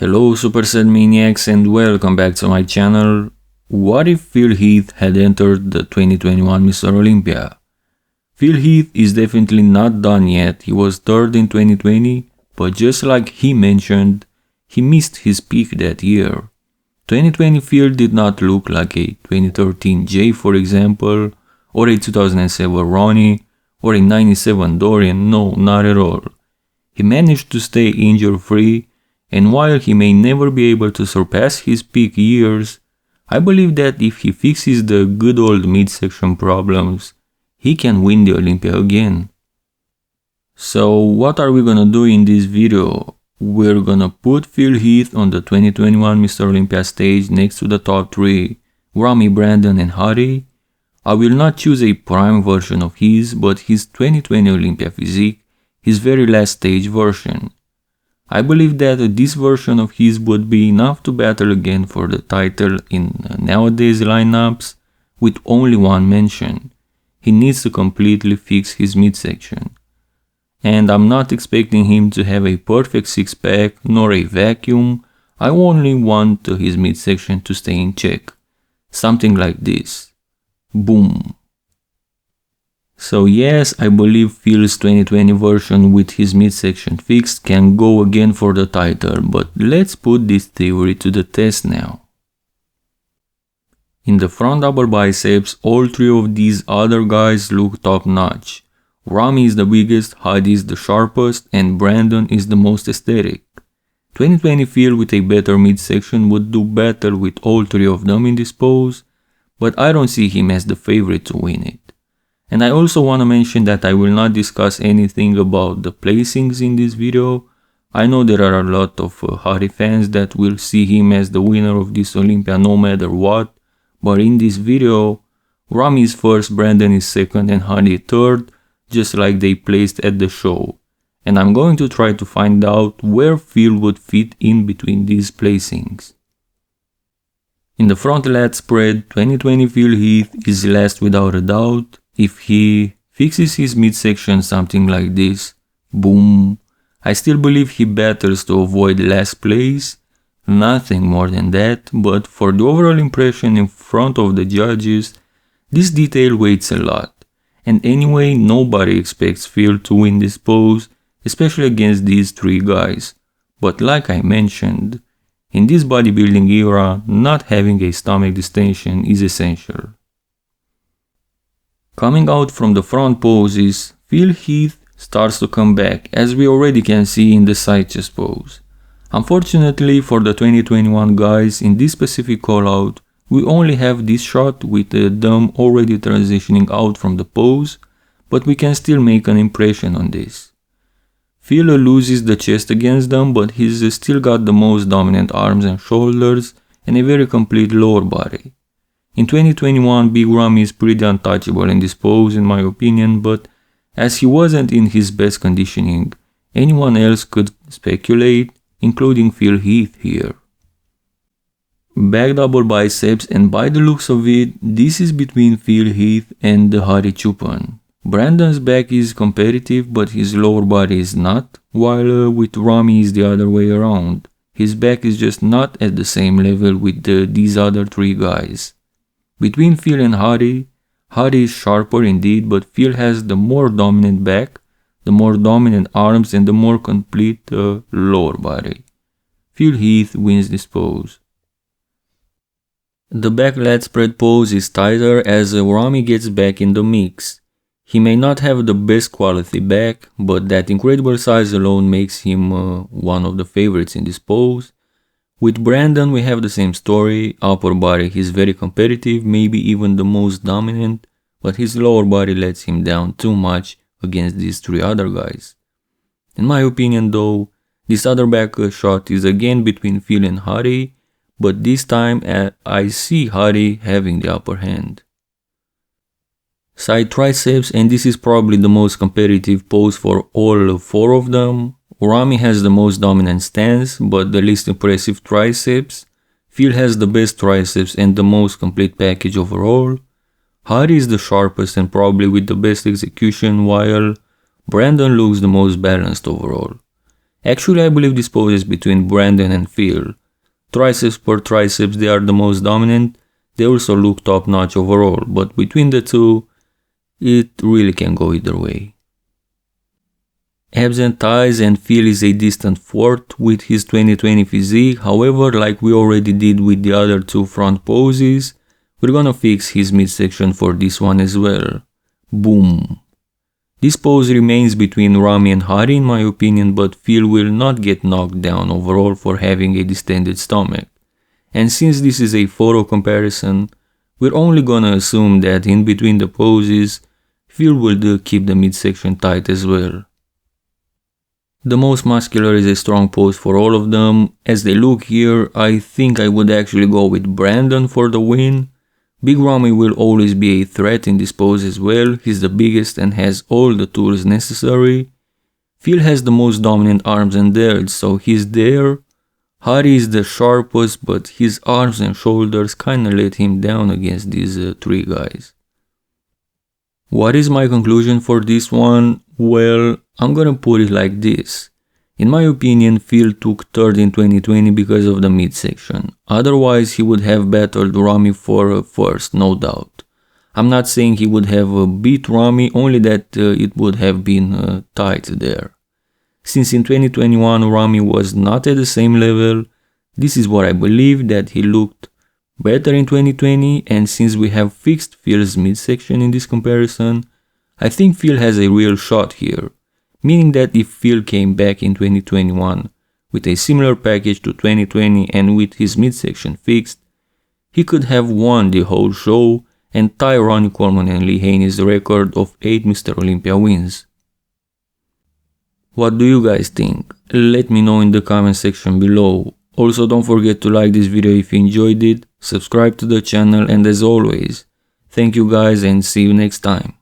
Hello Superset Maniacs and welcome back to my channel. What if Phil Heath had entered the 2021 Mr. Olympia? Phil Heath is definitely not done yet. He was third in 2020, but just like he mentioned, he missed his peak that year. 2020 Phil did not look like a 2013 Jay, for example, or a 2007 Ronnie, or a 97 Dorian. No, not at all. He managed to stay injury free, and while he may never be able to surpass his peak years, I believe that if he fixes the good old midsection problems, he can win the Olympia again. So what are we gonna do in this video? We're gonna put Phil Heath on the 2021 Mr. Olympia stage next to the top 3, Ramy, Brandon and Hardy. I will not choose a prime version of his, but his 2020 Olympia physique, his very last stage version. I believe that this version of his would be enough to battle again for the title in nowadays lineups with only one mention. He needs to completely fix his midsection. And I'm not expecting him to have a perfect six-pack nor a vacuum. I only want his midsection to stay in check. Something like this. Boom. So yes, I believe Phil's 2020 version with his midsection fixed can go again for the title, but let's put this theory to the test now. In the front double biceps, all three of these other guys look top notch. Ramy is the biggest, Hardy is the sharpest, and Brandon is the most aesthetic. 2020 Phil with a better midsection would do better with all three of them in this pose, but I don't see him as the favorite to win it. And I also want to mention that I will not discuss anything about the placings in this video. I know there are a lot of Hardy fans that will see him as the winner of this Olympia no matter what, but in this video, Ramy is first, Brandon is second and Hardy third, just like they placed at the show. And I'm going to try to find out where Phil would fit in between these placings. In the front lat spread, 2020 Phil Heath is last without a doubt. If he fixes his midsection something like this, boom, I still believe he battles to avoid last place, nothing more than that, but for the overall impression in front of the judges, this detail weighs a lot. And anyway, nobody expects Phil to win this pose, especially against these three guys. But like I mentioned, in this bodybuilding era, not having a stomach distension is essential. Coming out from the front poses, Phil Heath starts to come back, as we already can see in the side chest pose. Unfortunately for the 2021 guys, in this specific callout, we only have this shot with them already transitioning out from the pose, but we can still make an impression on this. Phil loses the chest against them, but he's still got the most dominant arms and shoulders and a very complete lower body. In 2021, Big Ramy is pretty untouchable in this pose in my opinion, but as he wasn't in his best conditioning, anyone else could speculate, including Phil Heath here. Back double biceps, and by the looks of it, this is between Phil Heath and the Hardy Chupan. Brandon's back is competitive, but his lower body is not, while with Ramy is the other way around. His back is just not at the same level with these other three guys. Between Phil and Hardy, Hardy is sharper indeed, but Phil has the more dominant back, the more dominant arms and the more complete lower body. Phil Heath wins this pose. The back lat spread pose is tighter as Ramy gets back in the mix. He may not have the best quality back, but that incredible size alone makes him one of the favorites in this pose. With Brandon we have the same story. Upper body he's very competitive, maybe even the most dominant, but his lower body lets him down too much against these three other guys. In my opinion though, this other back shot is again between Phil and Hardy, but this time I see Hardy having the upper hand. Side triceps, and this is probably the most competitive pose for all four of them. Ramy has the most dominant stance, but the least impressive triceps. Phil has the best triceps and the most complete package overall. Hardy is the sharpest and probably with the best execution, while Brandon looks the most balanced overall. Actually, I believe this pose is between Brandon and Phil. Triceps per triceps, they are the most dominant. They also look top notch overall, but between the two, it really can go either way. Abs and thighs, and Phil is a distant fourth with his 2020 physique. However, like we already did with the other two front poses, we're gonna fix his midsection for this one as well. Boom. This pose remains between Ramy and Hari in my opinion, but Phil will not get knocked down overall for having a distended stomach. And since this is a photo comparison, we're only gonna assume that in between the poses, Phil will keep the midsection tight as well. The most muscular is a strong pose for all of them. As they look here, I think I would actually go with Brandon for the win. Big Ramy will always be a threat in this pose as well. He's the biggest and has all the tools necessary. Phil has the most dominant arms and delts, so he's there. Hari is the sharpest, but his arms and shoulders kinda let him down against these three guys. What is my conclusion for this one? Well, I'm gonna put it like this. In my opinion, Phil took third in 2020 because of the midsection. Otherwise, he would have battled Ramy for first, no doubt. I'm not saying he would have beat Ramy, only that it would have been tight there. Since in 2021 Ramy was not at the same level, this is what I believe, that he looked better in 2020, and since we have fixed Phil's midsection in this comparison, I think Phil has a real shot here. Meaning that if Phil came back in 2021 with a similar package to 2020 and with his midsection fixed, he could have won the whole show and tie Ronnie Coleman and Lee Haney's record of 8 Mr. Olympia wins. What do you guys think? Let me know in the comment section below. Also, don't forget to like this video if you enjoyed it, subscribe to the channel, and as always, thank you guys and see you next time.